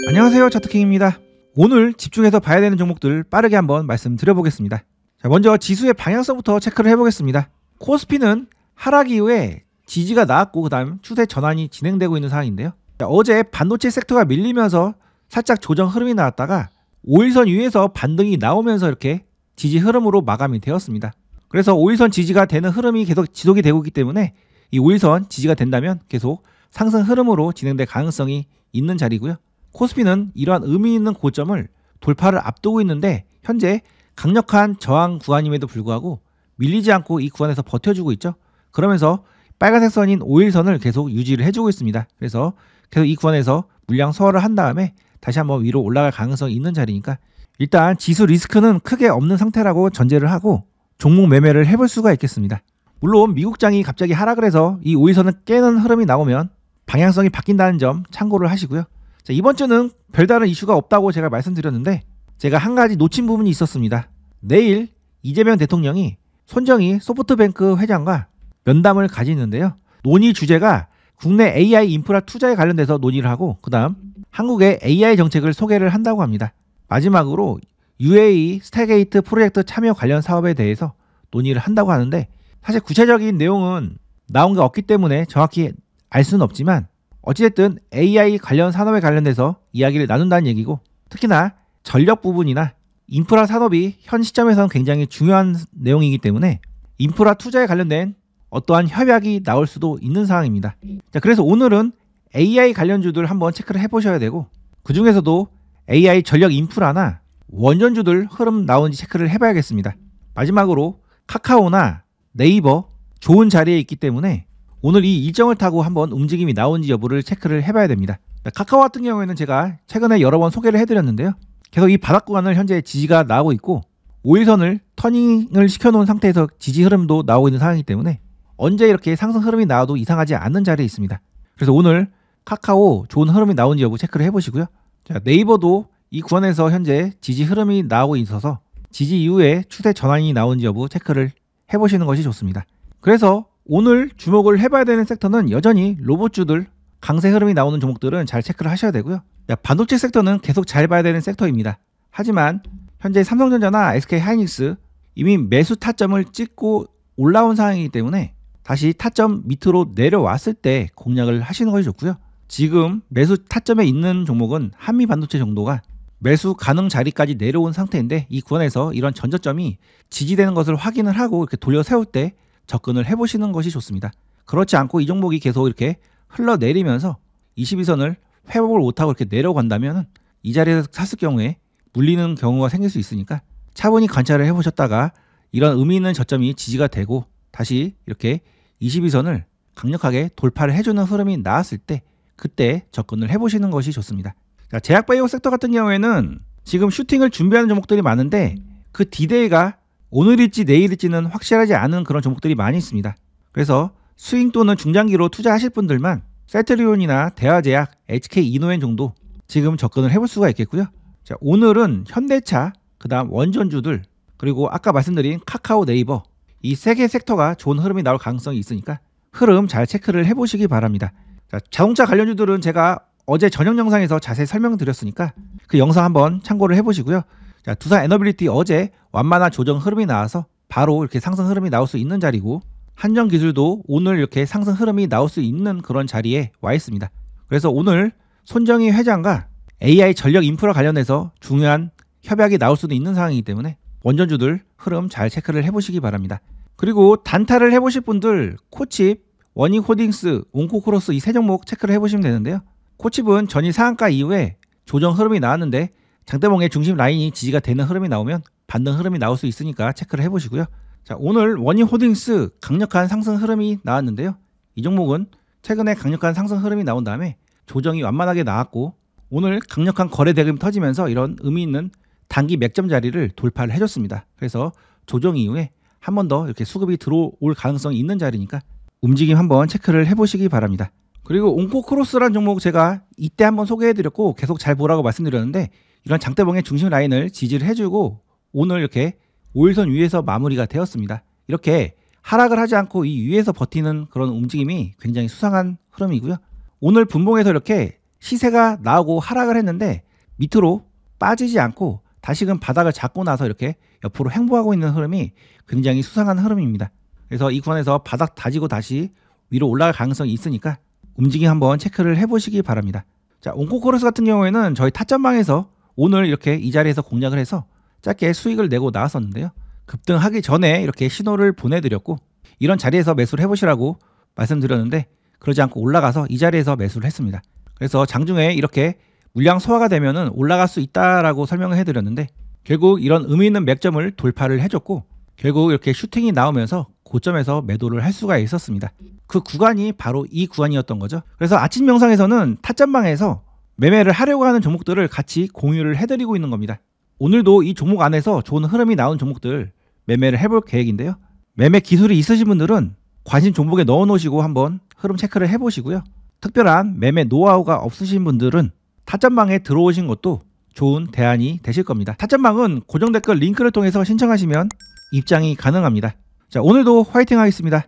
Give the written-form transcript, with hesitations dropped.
안녕하세요, 차트킹입니다. 오늘 집중해서 봐야 되는 종목들 빠르게 한번 말씀드려보겠습니다. 자, 먼저 지수의 방향성부터 체크를 해보겠습니다. 코스피는 하락 이후에 지지가 나왔고 그 다음 추세 전환이 진행되고 있는 상황인데요. 자, 어제 반도체 섹터가 밀리면서 살짝 조정 흐름이 나왔다가 5일선 위에서 반등이 나오면서 이렇게 지지 흐름으로 마감이 되었습니다. 그래서 5일선 지지가 되는 흐름이 계속 지속이 되고 있기 때문에 이 5일선 지지가 된다면 계속 상승 흐름으로 진행될 가능성이 있는 자리고요. 코스피는 이러한 의미 있는 고점을 돌파를 앞두고 있는데 현재 강력한 저항 구간임에도 불구하고 밀리지 않고 이 구간에서 버텨주고 있죠. 그러면서 빨간색 선인 5일선을 계속 유지를 해주고 있습니다. 그래서 계속 이 구간에서 물량 소화를 한 다음에 다시 한번 위로 올라갈 가능성이 있는 자리니까 일단 지수 리스크는 크게 없는 상태라고 전제를 하고 종목 매매를 해볼 수가 있겠습니다. 물론 미국장이 갑자기 하락을 해서 이 5일선을 깨는 흐름이 나오면 방향성이 바뀐다는 점 참고를 하시고요. 자, 이번 주는 별다른 이슈가 없다고 제가 말씀드렸는데 제가 한 가지 놓친 부분이 있었습니다. 내일 이재명 대통령이 손정희 소프트뱅크 회장과 면담을 가지는데요. 논의 주제가 국내 AI 인프라 투자에 관련돼서 논의를 하고 그 다음 한국의 AI 정책을 소개를 한다고 합니다. 마지막으로 UAE 스타게이트 프로젝트 참여 관련 사업에 대해서 논의를 한다고 하는데 사실 구체적인 내용은 나온 게 없기 때문에 정확히 알 수는 없지만 어찌됐든 AI 관련 산업에 관련돼서 이야기를 나눈다는 얘기고 특히나 전력 부분이나 인프라 산업이 현 시점에서는 굉장히 중요한 내용이기 때문에 인프라 투자에 관련된 어떠한 협약이 나올 수도 있는 상황입니다. 자, 그래서 오늘은 AI 관련주들 한번 체크를 해보셔야 되고 그 중에서도 AI 전력 인프라나 원전주들 흐름 나오는지 체크를 해봐야겠습니다. 마지막으로 카카오나 네이버 좋은 자리에 있기 때문에 오늘 이 일정을 타고 한번 움직임이 나오는지 여부를 체크를 해봐야 됩니다. 카카오 같은 경우에는 제가 최근에 여러 번 소개를 해드렸는데요. 계속 이 바닥 구간을 현재 지지가 나오고 있고 5일선을 터닝을 시켜놓은 상태에서 지지 흐름도 나오고 있는 상황이기 때문에 언제 이렇게 상승 흐름이 나와도 이상하지 않는 자리에 있습니다. 그래서 오늘 카카오 좋은 흐름이 나오는지 여부 체크를 해보시고요. 자, 네이버도 이 구간에서 현재 지지 흐름이 나오고 있어서 지지 이후에 추세 전환이 나오는지 여부 체크를 해보시는 것이 좋습니다. 그래서 오늘 주목을 해봐야 되는 sek터는 여전히 로봇주들 강세 흐름이 나오는 종목들은 잘 체크를 하셔야 되고요. 반도체 섹터는 계속 잘 봐야 되는 섹터입니다. 하지만 현재 삼성전자나 SK하이닉스 이미 매수 타점을 찍고 올라온 상황이기 때문에 다시 타점 밑으로 내려왔을 때 공략을 하시는 것이 좋고요. 지금 매수 타점에 있는 종목은 한미반도체 정도가 매수 가능 자리까지 내려온 상태인데 이 구간에서 이런 전저점이 지지되는 것을 확인을 하고 이렇게 돌려 세울 때 접근을 해보시는 것이 좋습니다. 그렇지 않고 이 종목이 계속 이렇게 흘러내리면서 22선을 회복을 못하고 이렇게 내려간다면 이 자리에서 샀을 경우에 물리는 경우가 생길 수 있으니까 차분히 관찰을 해보셨다가 이런 의미 있는 저점이 지지가 되고 다시 이렇게 22선을 강력하게 돌파를 해주는 흐름이 나왔을 때 그때 접근을 해보시는 것이 좋습니다. 자, 제약바이오 섹터 같은 경우에는 지금 슈팅을 준비하는 종목들이 많은데 그 디데이가 오늘일지 내일일지는 확실하지 않은 그런 종목들이 많이 있습니다. 그래서 스윙 또는 중장기로 투자하실 분들만 셀트리온이나 대화제약, HK이노엔 정도 지금 접근을 해볼 수가 있겠고요. 자, 오늘은 현대차, 그 다음 원전주들 그리고 아까 말씀드린 카카오, 네이버 이 세 개 섹터가 좋은 흐름이 나올 가능성이 있으니까 흐름 잘 체크를 해보시기 바랍니다. 자, 자동차 관련주들은 제가 어제 저녁 영상에서 자세히 설명드렸으니까 그 영상 한번 참고를 해보시고요. 자, 두산 에너빌리티 어제 완만한 조정 흐름이 나와서 바로 이렇게 상승 흐름이 나올 수 있는 자리고 한전기술도 오늘 이렇게 상승 흐름이 나올 수 있는 그런 자리에 와 있습니다. 그래서 오늘 손정희 회장과 AI 전력 인프라 관련해서 중요한 협약이 나올 수도 있는 상황이기 때문에 원전주들 흐름 잘 체크를 해보시기 바랍니다. 그리고 단타를 해보실 분들 코칩, 원익홀딩스, 옹코크로스 이 세 종목 체크를 해보시면 되는데요. 코칩은 전일 상한가 이후에 조정 흐름이 나왔는데 장대봉의 중심 라인이 지지가 되는 흐름이 나오면 반등 흐름이 나올 수 있으니까 체크를 해보시고요. 자, 오늘 원익홀딩스 강력한 상승 흐름이 나왔는데요. 이 종목은 최근에 강력한 상승 흐름이 나온 다음에 조정이 완만하게 나왔고 오늘 강력한 거래 대금이 터지면서 이런 의미 있는 단기 맥점 자리를 돌파를 해줬습니다. 그래서 조정 이후에 한 번 더 이렇게 수급이 들어올 가능성이 있는 자리니까 움직임 한번 체크를 해보시기 바랍니다. 그리고 옹코크로스라는 종목 제가 이때 한번 소개해드렸고 계속 잘 보라고 말씀드렸는데 이런 장대봉의 중심 라인을 지지를 해주고 오늘 이렇게 5일선 위에서 마무리가 되었습니다. 이렇게 하락을 하지 않고 이 위에서 버티는 그런 움직임이 굉장히 수상한 흐름이고요. 오늘 분봉에서 이렇게 시세가 나오고 하락을 했는데 밑으로 빠지지 않고 다시금 바닥을 잡고 나서 이렇게 옆으로 횡보하고 있는 흐름이 굉장히 수상한 흐름입니다. 그래서 이 구간에서 바닥 다지고 다시 위로 올라갈 가능성이 있으니까 움직임 한번 체크를 해보시기 바랍니다. 자, 온코코러스 같은 경우에는 저희 타점방에서 오늘 이렇게 이 자리에서 공략을 해서 짧게 수익을 내고 나왔었는데요. 급등하기 전에 이렇게 신호를 보내드렸고 이런 자리에서 매수를 해보시라고 말씀드렸는데 그러지 않고 올라가서 이 자리에서 매수를 했습니다. 그래서 장중에 이렇게 물량 소화가 되면은 올라갈 수 있다라고 설명을 해드렸는데 결국 이런 의미 있는 맥점을 돌파를 해줬고 결국 이렇게 슈팅이 나오면서 고점에서 매도를 할 수가 있었습니다. 그 구간이 바로 이 구간이었던 거죠. 그래서 아침 영상에서는 타점방에서 매매를 하려고 하는 종목들을 같이 공유를 해드리고 있는 겁니다. 오늘도 이 종목 안에서 좋은 흐름이 나온 종목들 매매를 해볼 계획인데요. 매매 기술이 있으신 분들은 관심 종목에 넣어 놓으시고 한번 흐름 체크를 해보시고요. 특별한 매매 노하우가 없으신 분들은 타점방에 들어오신 것도 좋은 대안이 되실 겁니다. 타점방은 고정 댓글 링크를 통해서 신청하시면 입장이 가능합니다. 자, 오늘도 화이팅 하겠습니다.